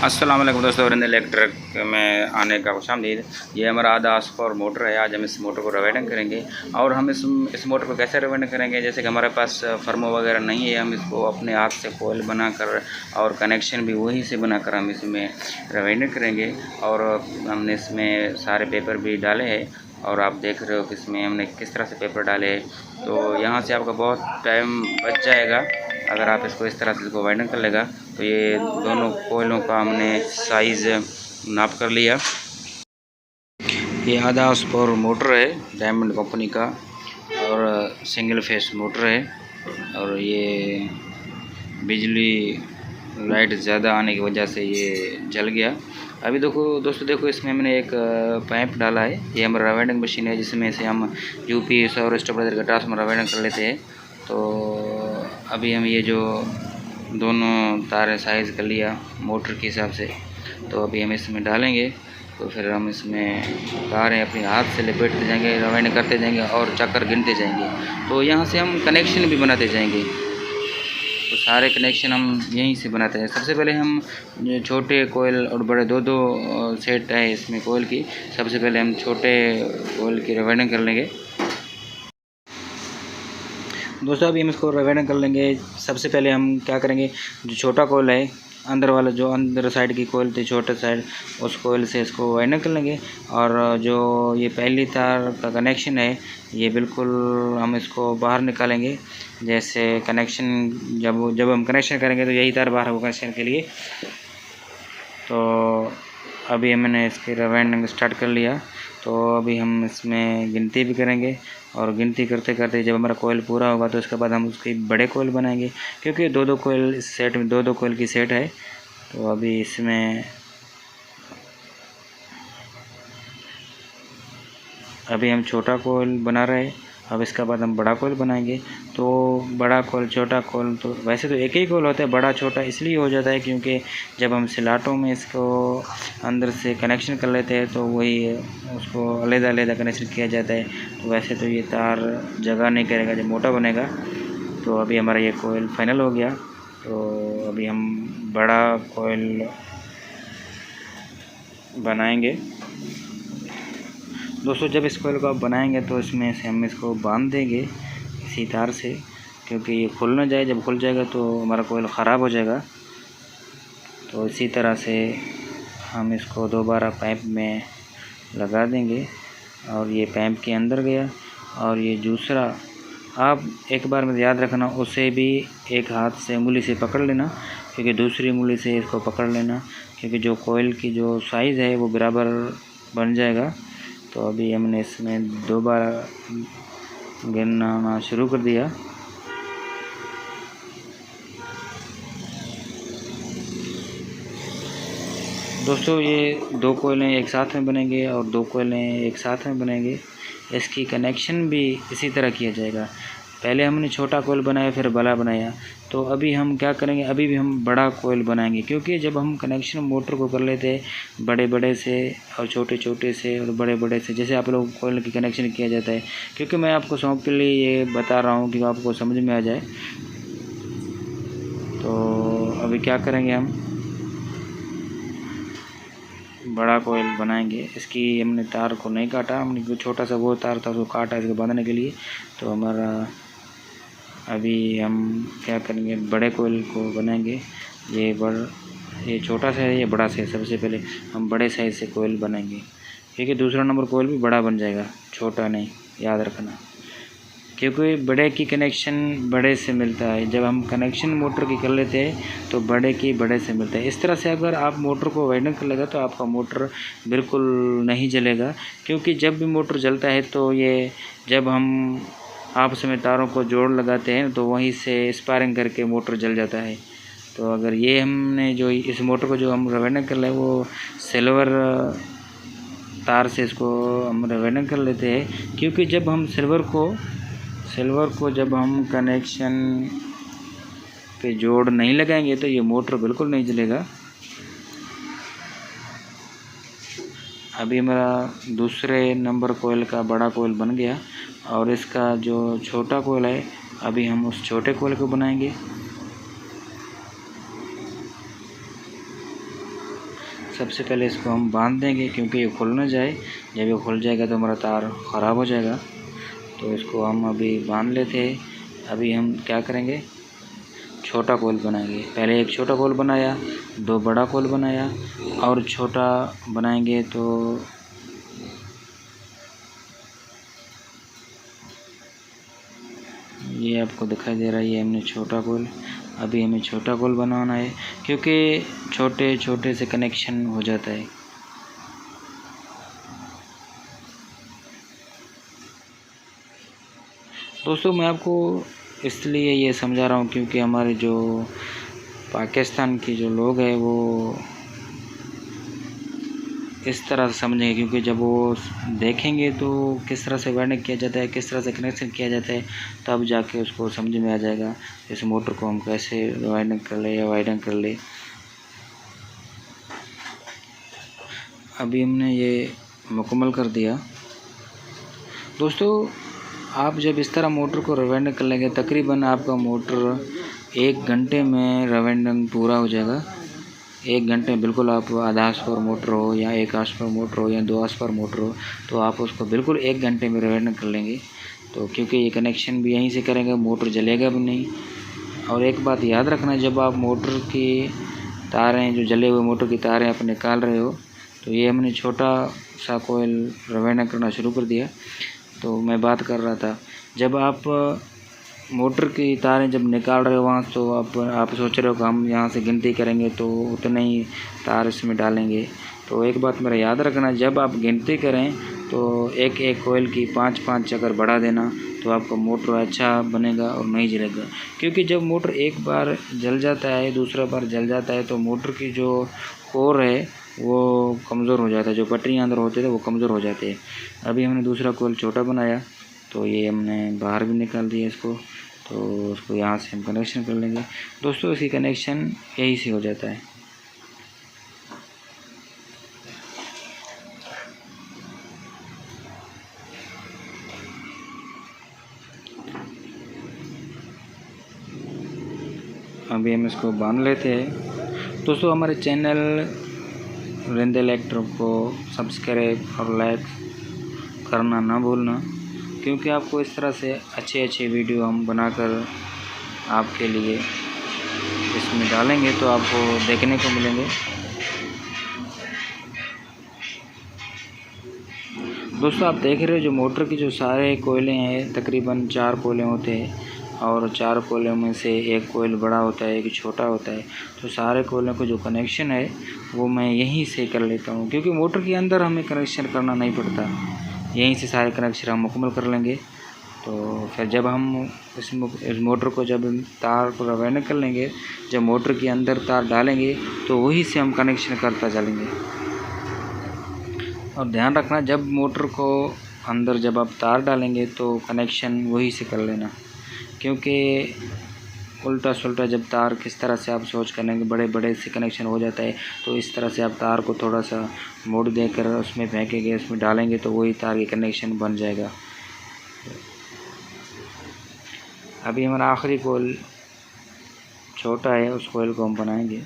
अस्सलाम वालेकुम दोस्तों, वरिंद इलेक्ट्रिक में आने का खुशामदीद। ये हमारा आधा और मोटर है। आज हम इस मोटर को रिवाइंडिंग करेंगे और हम इस मोटर को कैसे रिवाइंडिंग करेंगे। जैसे कि हमारे पास फर्मो वगैरह नहीं है, हम इसको अपने हाथ से कोयल बनाकर और कनेक्शन भी वहीं से बनाकर हम इसमें रिवाइंडिंग करेंगे। और हमने इसमें सारे पेपर भी डाले हैं और आप देख रहे हो कि इसमें हमने किस तरह से पेपर डाले हैं। तो यहाँ से आपका बहुत टाइम बच जाएगा अगर आप इसको इस तरह से इसको वाइंडिंग कर लेगा। तो ये दोनों कोयलों का हमने साइज़ नाप कर लिया। ये आधा स्पोर मोटर है डायमंड कंपनी का और सिंगल फेस मोटर है। और ये बिजली लाइट ज़्यादा आने की वजह से ये जल गया। अभी देखो दोस्तों, देखो इसमें मैंने एक पाइप डाला है। ये हमारा रिवाइंडिंग मशीन है जिसमें से हम यूपीएस और स्टेबलाइजर का ट्रांसफार्मर रिवाइंडिंग कर लेते हैं। तो अभी हम ये जो दोनों तारें साइज़ कर लिया मोटर के हिसाब से, तो अभी हम इसमें डालेंगे। तो फिर हम इसमें तारें अपने हाथ से लपेटते जाएंगे, रिवाइंड करते जाएंगे और चक्कर गिनते जाएंगे। तो यहाँ से हम कनेक्शन भी बनाते जाएंगे। तो सारे कनेक्शन हम यहीं से बनाते हैं। सबसे पहले हम छोटे कोयल और बड़े दो सेट है इसमें कोयल की। सबसे पहले हम छोटे कोयल की रिवाइंडिंग कर लेंगे दोस्तों। अभी हम इसको रिवाइंडिंग कर लेंगे। सबसे पहले हम क्या करेंगे, जो छोटा कोयल है अंदर वाला, जो अंदर साइड की कोयल थी छोटे साइड, उस कोयल से इसको वाइंडिंग कर लेंगे। और जो ये पहली तार का कनेक्शन है ये बिल्कुल हम इसको बाहर निकालेंगे। जैसे कनेक्शन जब हम कनेक्शन करेंगे तो यही तार बाहर होगा कनेक्शन के लिए। तो अभी मैंने इसकी रिवाइंडिंग स्टार्ट कर लिया। तो अभी हम इसमें गिनती भी करेंगे और गिनती करते करते जब हमारा कोयल पूरा होगा तो उसके बाद हम उसकी बड़े कोयल बनाएंगे, क्योंकि दो कोयल इस सेट में दो कोयल की सेट है। तो अभी इसमें अभी हम छोटा कोयल बना रहे हैं। अब इसके बाद हम बड़ा कोयल बनाएंगे। तो बड़ा कोयल छोटा कोयल, तो वैसे तो एक ही कोयल होता है, बड़ा छोटा इसलिए हो जाता है क्योंकि जब हम सिलाटों में इसको अंदर से कनेक्शन कर लेते हैं तो वही उसको अलग-अलग कनेक्शन किया जाता है। तो वैसे तो ये तार जगह नहीं करेगा जब मोटा बनेगा। तो अभी हमारा ये कोयल फाइनल हो गया। तो अभी हम बड़ा कोयल बनाएंगे दोस्तों। जब इस कोयल को आप बनाएंगे तो इसमें से हम इसको बांध देंगे इसी तार से, क्योंकि ये खुल ना जाए। जब खुल जाएगा तो हमारा कोयल ख़राब हो जाएगा। तो इसी तरह से हम इसको दोबारा पाइप में लगा देंगे और ये पाइप के अंदर गया। और ये दूसरा आप एक बार में याद रखना, उसे भी एक हाथ से उंगली से पकड़ लेना, क्योंकि दूसरी उंगली से इसको पकड़ लेना, क्योंकि जो कोयल की जो साइज़ है वो बराबर बन जाएगा। तो अभी हमने इसमें दोबारा गिनना शुरू कर दिया। दोस्तों ये दो कोयलें एक साथ में बनेंगे और दो कोयलें एक साथ में बनेंगे। इसकी कनेक्शन भी इसी तरह किया जाएगा। पहले हमने छोटा कोयल बनाया फिर बड़ा बनाया। तो अभी हम क्या करेंगे, अभी भी हम बड़ा कोयल बनाएंगे, क्योंकि जब हम कनेक्शन मोटर को कर लेते हैं बड़े बड़े से और छोटे छोटे से और बड़े बड़े से, जैसे आप लोग कोयल की कनेक्शन किया जाता है, क्योंकि मैं आपको शौक के लिए ये बता रहा हूँ कि आपको समझ में आ जाए। तो अभी क्या करेंगे, हम बड़ा कोयल बनाएंगे। इसकी हमने तार को नहीं काटा, हमने जो छोटा सा वो तार था उसको काटा इसको बांधने के लिए। तो हमारा अभी हम क्या करेंगे, बड़े कोयल को बनाएंगे। ये छोटा सा है, ये बड़ा सा है। सबसे पहले हम बड़े साइज़ से कोयल बनाएंगे, क्योंकि दूसरा नंबर कोयल भी बड़ा बन जाएगा, छोटा नहीं, याद रखना। क्योंकि बड़े की कनेक्शन बड़े से मिलता है। जब हम कनेक्शन मोटर की कर लेते हैं तो बड़े की बड़े से मिलता है। इस तरह से अगर आप मोटर को वाइंडिंग कर लेगा तो आपका मोटर बिल्कुल नहीं जलेगा, क्योंकि जब भी मोटर जलता है तो ये जब हम आपस में तारों को जोड़ लगाते हैं तो वहीं से स्पार्किंग करके मोटर जल जाता है। तो अगर ये हमने जो इस मोटर को जो हम वाइंडिंग कर ले वो सिल्वर तार से इसको हम वाइंडिंग कर लेते हैं, क्योंकि जब हम सिल्वर को जब हम कनेक्शन पे जोड़ नहीं लगाएंगे तो ये मोटर बिल्कुल नहीं जलेगा। अभी हमारा दूसरे नंबर कोयल का बड़ा कोयल बन गया और इसका जो छोटा कोयल है अभी हम उस छोटे कोयल को बनाएंगे। सबसे पहले इसको हम बांध देंगे, क्योंकि ये खुल ना जाए। जब ये खुल जाएगा तो हमारा तार ख़राब हो जाएगा। तो इसको हम अभी बांध लेते हैं। अभी हम क्या करेंगे, छोटा कोल बनाएंगे। पहले एक छोटा कोल बनाया, 2 बड़ा कोल बनाया, और छोटा बनाएंगे तो ये आपको दिखाई दे रहा है, ये हमने छोटा कोल। अभी हमें छोटा कोल बनाना है, क्योंकि छोटे छोटे से कनेक्शन हो जाता है। दोस्तों मैं आपको इसलिए ये समझा रहा हूँ क्योंकि हमारे जो पाकिस्तान के जो लोग हैं वो इस तरह से समझेंगे, क्योंकि जब वो देखेंगे तो किस तरह से वायरिंग किया जाता है, किस तरह से कनेक्शन किया जाता है, तब जाके उसको समझ में आ जाएगा इस मोटर को हम कैसे वायरिंग कर ले या वायरिंग कर ले। अभी हमने ये मुकम्मल कर दिया। दोस्तों आप जब इस तरह मोटर को रवाइंडिंग कर लेंगे, तकरीबन आपका मोटर 1 घंटे में रवाइंडिंग पूरा हो जाएगा। 1 घंटे में बिल्कुल आप आधा हार्स पावर मोटर हो या 1 हार्स पावर मोटर हो या 2 हार्स पावर मोटर हो, तो आप उसको बिल्कुल 1 घंटे में रवाइंडिंग कर लेंगे। तो क्योंकि ये कनेक्शन भी यहीं से करेंगे, मोटर जलेगा भी नहीं। और एक बात याद रखना, जब आप मोटर की तारें, जो जले हुए मोटर की तारें आप निकाल रहे हो, तो ये हमने छोटा सा कोयल रवाइंडिंग करना शुरू कर दिया। तो मैं बात कर रहा था, जब आप मोटर की तारें जब निकाल रहे हो वहाँ, तो आप सोच रहे हो कि हम यहाँ से गिनती करेंगे तो उतने ही तार इसमें डालेंगे। तो एक बात मेरा याद रखना, जब आप गिनती करें तो एक एक कोयल की 5-5 अगर बढ़ा देना तो आपका मोटर अच्छा बनेगा और नहीं जलेगा। क्योंकि जब मोटर एक बार जल जाता है, दूसरा बार जल जाता है, तो मोटर की जो कोर है वो कमज़ोर हो जाता है, जो पटरियाँ अंदर होते थे वो कमज़ोर हो जाते हैं। अभी हमने दूसरा कोयल छोटा बनाया, तो ये हमने बाहर भी निकाल दिया इसको। तो उसको यहाँ से हम कनेक्शन कर लेंगे। दोस्तों इसकी कनेक्शन यही से हो जाता है। अभी हम इसको बांध लेते हैं। दोस्तों हमारे चैनल रिंद इलेक्ट्रिक को सब्सक्राइब और लाइक करना ना भूलना, क्योंकि आपको इस तरह से अच्छे अच्छे वीडियो हम बनाकर आपके लिए इसमें डालेंगे तो आपको देखने को मिलेंगे। दोस्तों आप देख रहे हो जो मोटर की जो सारे कोयले हैं, तकरीबन 4 कोयले होते हैं, और 4 कोयलों में से एक कोयल बड़ा होता है, एक छोटा होता है। तो सारे कोयलों को जो कनेक्शन है वो मैं यहीं से कर लेता हूँ, क्योंकि मोटर के अंदर हमें कनेक्शन करना नहीं पड़ता, यहीं से सारे कनेक्शन हम मुकम्मल कर लेंगे। तो फिर जब हम इस मोटर को जब तार को रवाना कर लेंगे, जब मोटर के अंदर तार डालेंगे तो वहीं से हम कनेक्शन करता चलेंगे। और ध्यान रखना, जब मोटर को अंदर जब आप तार डालेंगे तो कनेक्शन वहीं से कर लेना, क्योंकि उल्टा सुल्टा जब तार किस तरह से आप सोच करेंगे बड़े बड़े से कनेक्शन हो जाता है, तो इस तरह से आप तार को थोड़ा सा मोड़ देकर उसमें फेंकेंगे, उसमें डालेंगे तो वही तार की कनेक्शन बन जाएगा। अभी हमारा आखिरी कोयल छोटा है, उस कोयल को हम बनाएंगे।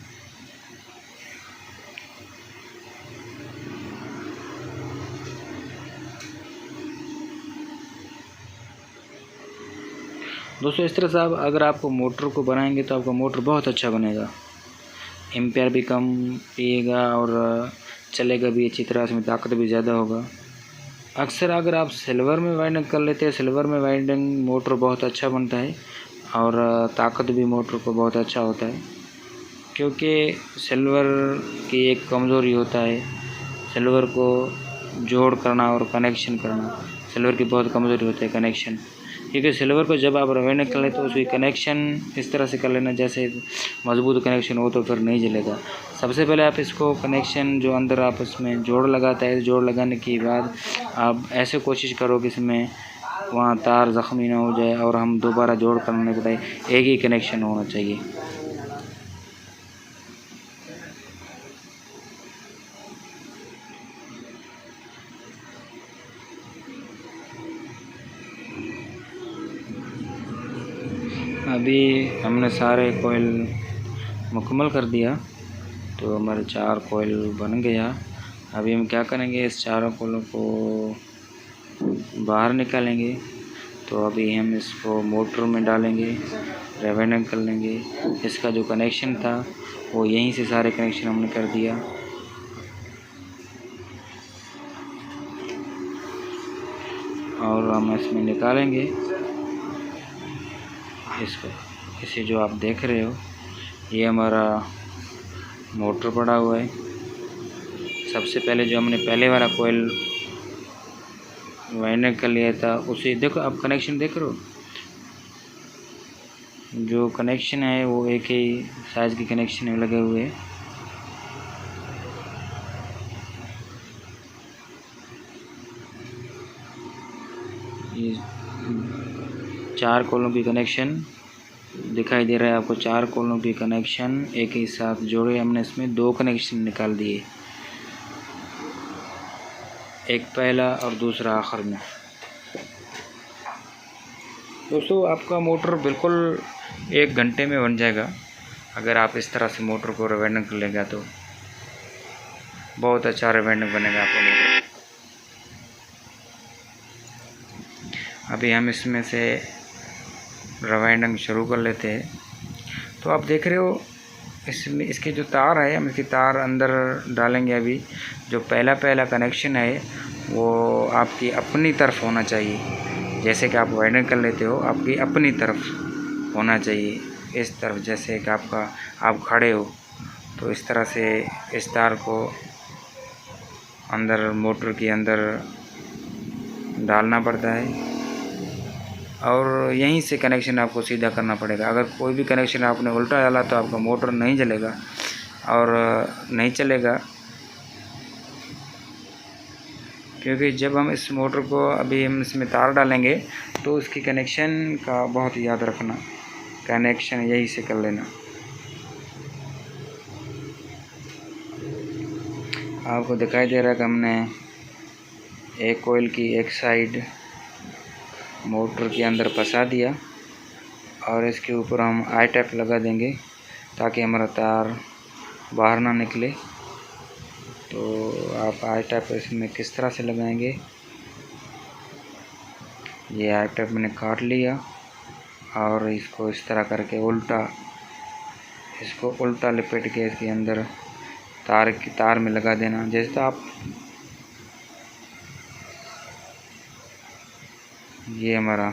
दोस्तों इस तरह से आप अगर आपको मोटर को बनाएंगे तो आपका मोटर बहुत अच्छा बनेगा, एम्पेयर भी कम पिएगा और चलेगा भी अच्छी तरह, इसमें ताकत भी ज़्यादा होगा। अक्सर अगर आप सिल्वर में वाइंडिंग कर लेते हैं, सिल्वर में वाइंडिंग मोटर बहुत अच्छा बनता है और ताकत भी मोटर को बहुत अच्छा होता है, क्योंकि सिल्वर की एक कमज़ोरी होता है, सिल्वर को जोड़ करना और कनेक्शन करना, सिल्वर की बहुत कमज़ोरी होती है कनेक्शन। क्योंकि सिल्वर को जब आप वाइंडिंग कर लेते तो उसकी कनेक्शन इस तरह से कर लेना जैसे मज़बूत कनेक्शन हो, तो फिर नहीं जलेगा। सबसे पहले आप इसको कनेक्शन जो अंदर आप इसमें जोड़ लगाता है, जोड़ लगाने के बाद आप ऐसे कोशिश करो कि इसमें वहाँ तार ज़ख्मी ना हो जाए और हम दोबारा जोड़ करने के बजाय एक ही कनेक्शन होना चाहिए। अभी हमने सारे कोयल मुकम्मल कर दिया। तो हमारे 4 कोयल बन गया। अभी हम क्या करेंगे, इस चारों कोयलों को बाहर निकालेंगे। तो अभी हम इसको मोटर में डालेंगे, रिवेंडिंग कर लेंगे। इसका जो कनेक्शन था वो यहीं से सारे कनेक्शन हमने कर दिया। और हम इसमें निकालेंगे इसको। इसे जो आप देख रहे हो ये हमारा मोटर पड़ा हुआ है। सबसे पहले जो हमने पहले वाला कोयल वाइंडिंग कर लिया था उसे देखो, आप कनेक्शन देख रहे हो। जो कनेक्शन है वो एक ही साइज़ के कनेक्शन में लगे हुए हैं। ये 4 कोयलों की कनेक्शन दिखाई दे रहा है आपको। 4 कोयलों की कनेक्शन एक ही साथ जोड़े हमने, इसमें 2 कनेक्शन निकाल दिए, एक पहला और दूसरा आखिर में। दोस्तों आपका मोटर बिल्कुल 1 घंटे में बन जाएगा। अगर आप इस तरह से मोटर को रिवेंडिंग कर लेंगे तो बहुत अच्छा रिवेंडिंग बनेगा आपका मोटर। अभी हम इसमें से रिवाइंडिंग शुरू कर लेते हैं। तो आप देख रहे हो इसमें इसके जो तार है, हम इसकी तार अंदर डालेंगे। अभी जो पहला कनेक्शन है वो आपकी अपनी तरफ होना चाहिए। जैसे कि आप वाइंडिंग कर लेते हो, आपकी अपनी तरफ होना चाहिए। इस तरफ जैसे कि आप खड़े हो तो इस तरह से इस तार को अंदर मोटर के अंदर डालना पड़ता है और यहीं से कनेक्शन आपको सीधा करना पड़ेगा। अगर कोई भी कनेक्शन आपने उल्टा डाला तो आपका मोटर नहीं जलेगा और नहीं चलेगा। क्योंकि जब हम इस मोटर को अभी हम इसमें तार डालेंगे तो उसकी कनेक्शन का बहुत याद रखना, कनेक्शन यहीं से कर लेना। आपको दिखाई दे रहा है कि हमने एक कोयल की एक साइड मोटर के अंदर फंसा दिया और इसके ऊपर हम आई टैप लगा देंगे ताकि हमारा तार बाहर ना निकले। तो आप आई टैप इसमें किस तरह से लगाएंगे, ये आई टैप मैंने काट लिया और इसको इस तरह करके इसको उल्टा लपेट के इसके अंदर तार में लगा देना। जैसे आप ये हमारा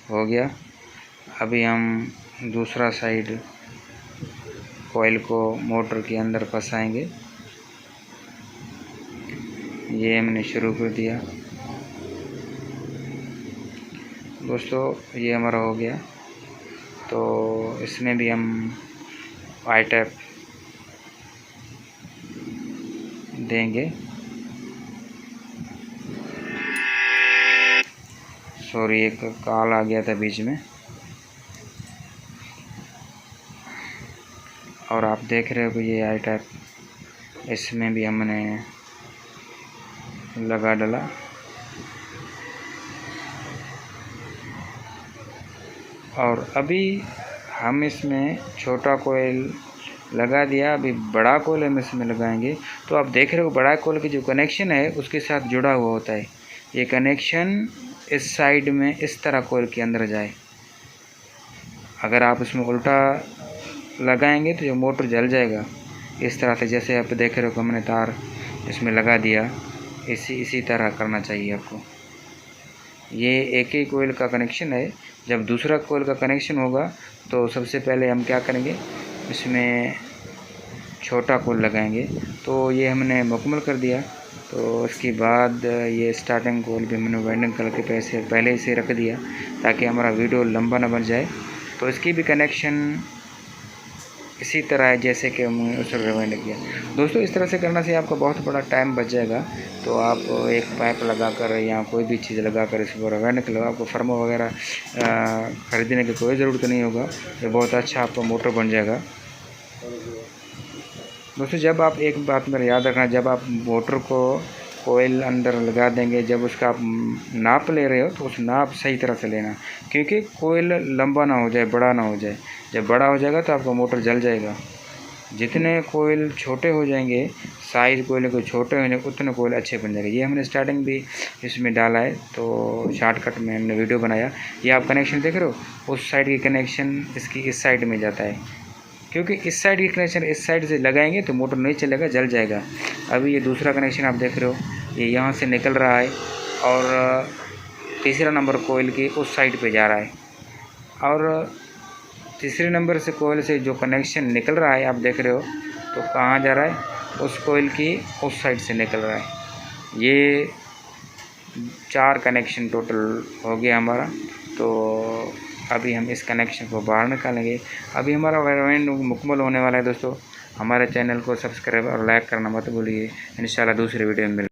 हो गया। अभी हम दूसरा साइड कोयल को मोटर के अंदर फंसाएंगे। ये हमने शुरू कर दिया। दोस्तों ये हमारा हो गया। तो इसमें भी हम आई टैप देंगे। सॉरी, एक कॉल आ गया था बीच में। और आप देख रहे हो कि ये आई टैप इसमें भी हमने लगा डाला। और अभी हम इसमें छोटा कोयल लगा दिया, अभी बड़ा कोयल हम इसमें लगाएंगे। तो आप देख रहे हो बड़ा कोयल की जो कनेक्शन है उसके साथ जुड़ा हुआ होता है। ये कनेक्शन इस साइड में इस तरह कोयल के अंदर जाए। अगर आप इसमें उल्टा लगाएंगे तो ये मोटर जल जाएगा। इस तरह से जैसे आप देख रहे हो हमने तार इसमें लगा दिया, इसी तरह करना चाहिए आपको। ये एक ही कोयल का कनेक्शन है। जब दूसरा कोयल का कनेक्शन होगा तो सबसे पहले हम क्या करेंगे, इसमें छोटा कोयल लगाएंगे। तो ये हमने मुकम्मल कर दिया। तो उसके बाद ये स्टार्टिंग कोयल भी हमने वाइंडिंग करके पहले से रख दिया ताकि हमारा वीडियो लंबा ना बन जाए। तो इसकी भी कनेक्शन इसी तरह है जैसे कि हमने उस रिवाइंड किया। दोस्तों इस तरह से करने से आपका बहुत बड़ा टाइम बच जाएगा। तो आप एक पाइप लगाकर या कोई भी चीज़ लगाकर इसको रिवाइंड कर लो। आपको फर्मो वगैरह ख़रीदने की कोई ज़रूरत नहीं होगा। ये बहुत अच्छा आपका मोटर बन जाएगा। दोस्तों जब आप एक बात मेरा याद रखना, जब आप मोटर को कोयल अंदर लगा देंगे, जब उसका आप नाप ले रहे हो तो उस नाप सही तरह से लेना, क्योंकि कोयल लंबा ना हो जाए, बड़ा ना हो जाए। जब बड़ा हो जाएगा तो आपका मोटर जल जाएगा। जितने कोयल छोटे हो जाएंगे, साइज़ कोयले को छोटे होंगे, उतने कोयल अच्छे बन जाएंगे। ये हमने स्टार्टिंग भी इसमें डाला है, तो शॉर्टकट में हमने वीडियो बनाया। ये आप कनेक्शन देख रहे हो, उस साइड की कनेक्शन इसकी इस साइड में जाता है, क्योंकि इस साइड की कनेक्शन इस साइड से लगाएंगे तो मोटर नहीं चलेगा, जल जाएगा। अभी ये दूसरा कनेक्शन आप देख रहे हो, ये यहाँ से निकल रहा है और तीसरा नंबर कोयल के उस साइड पे जा रहा है, और तीसरे नंबर से कोयल से जो कनेक्शन निकल रहा है आप देख रहे हो, तो कहाँ जा रहा है, उस कोयल की उस साइड से निकल रहा है। ये 4 कनेक्शन टोटल हो गया हमारा। तो अभी हम इस कनेक्शन को बाहर निकालेंगे। अभी हमारा रवेंड मुकम्मल होने वाला है दोस्तों। हमारे चैनल को सब्सक्राइब और लाइक करना मत भूलिए। इंशाल्लाह दूसरी वीडियो में